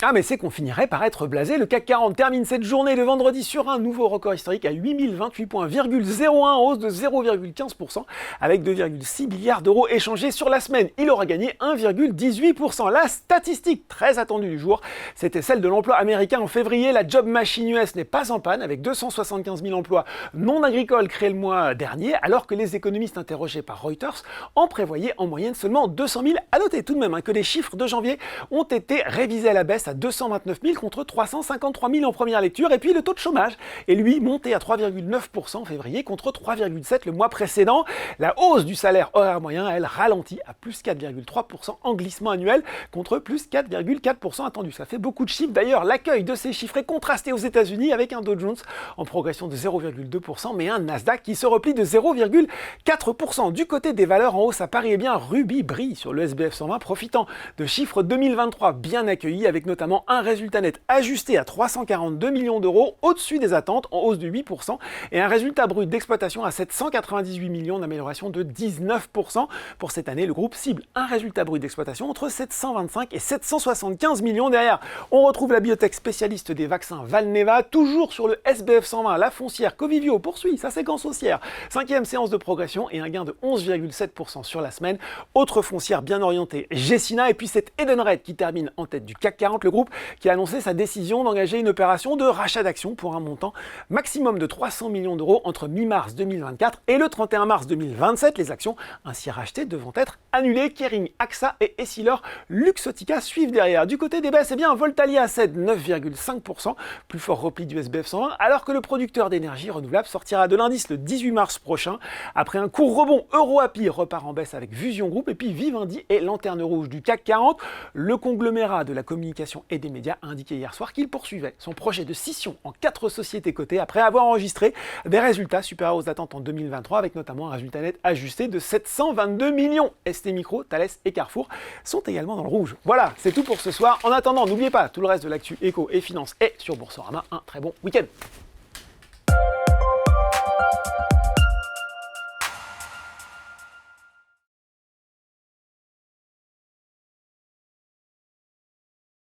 Ah mais c'est qu'on finirait par être blasé. Le CAC 40 termine cette journée de vendredi sur un nouveau record historique à 8028 points, 0,01 hausse de 0,15% avec 2,6 milliards d'euros échangés sur la semaine. Il aura gagné 1,18%. La statistique très attendue du jour, c'était celle de l'emploi américain en février. La job machine US n'est pas en panne avec 275 000 emplois non agricoles créés le mois dernier, alors que les économistes interrogés par Reuters en prévoyaient en moyenne seulement 200 000. À noter tout de même que les chiffres de janvier ont été révisés à la baisse à 229 000 contre 353 000 en première lecture. Et puis le taux de chômage est lui monté à 3,9% en février contre 3,7% le mois précédent. La hausse du salaire horaire moyen, elle, ralentit à plus 4,3% en glissement annuel contre plus 4,4% attendu. Ça fait beaucoup de chiffres. D'ailleurs, l'accueil de ces chiffres est contrasté aux États-Unis avec un Dow Jones en progression de 0,2%, mais un Nasdaq qui se replie de 0,4%. Du côté des valeurs en hausse à Paris, eh bien Ruby brille sur le SBF 120, profitant de chiffres 2023 bien accueillis, avec notamment un résultat net ajusté à 342 millions d'euros, au-dessus des attentes, en hausse de 8%, et un résultat brut d'exploitation à 798 millions, d'amélioration de 19%. Pour cette année, le groupe cible un résultat brut d'exploitation entre 725 et 775 millions. Derrière, on retrouve la biotech spécialiste des vaccins Valneva, toujours sur le SBF 120. La foncière Covivio poursuit sa séquence haussière, 5e séance de progression et un gain de 11,7% sur la semaine. Autre foncière bien orientée, Gecina, et puis c'est Edenred qui termine en tête du CAC 40, le groupe qui a annoncé sa décision d'engager une opération de rachat d'actions pour un montant maximum de 300 millions d'euros entre mi-mars 2024 et le 31 mars 2027. Les actions ainsi rachetées devront être annulées. Kering, AXA et Essilor Luxottica suivent derrière. Du côté des baisses, eh bien Voltalia cède 9,5%, plus fort repli du SBF 120, alors que le producteur d'énergie renouvelable sortira de l'indice le 18 mars prochain. Après un court rebond, EuroAPI repart en baisse avec Vusion Group, et puis Vivendi est lanterne rouge du CAC 40. Le conglomérat de la communication et des médias a indiqué hier soir qu'il poursuivait son projet de scission en 4 sociétés cotées après avoir enregistré des résultats supérieurs aux attentes en 2023, avec notamment un résultat net ajusté de 722 millions. ST Micro, Thales et Carrefour sont également dans le rouge. Voilà, c'est tout pour ce soir. En attendant, n'oubliez pas, tout le reste de l'actu éco et finance est sur Boursorama. Un très bon week-end.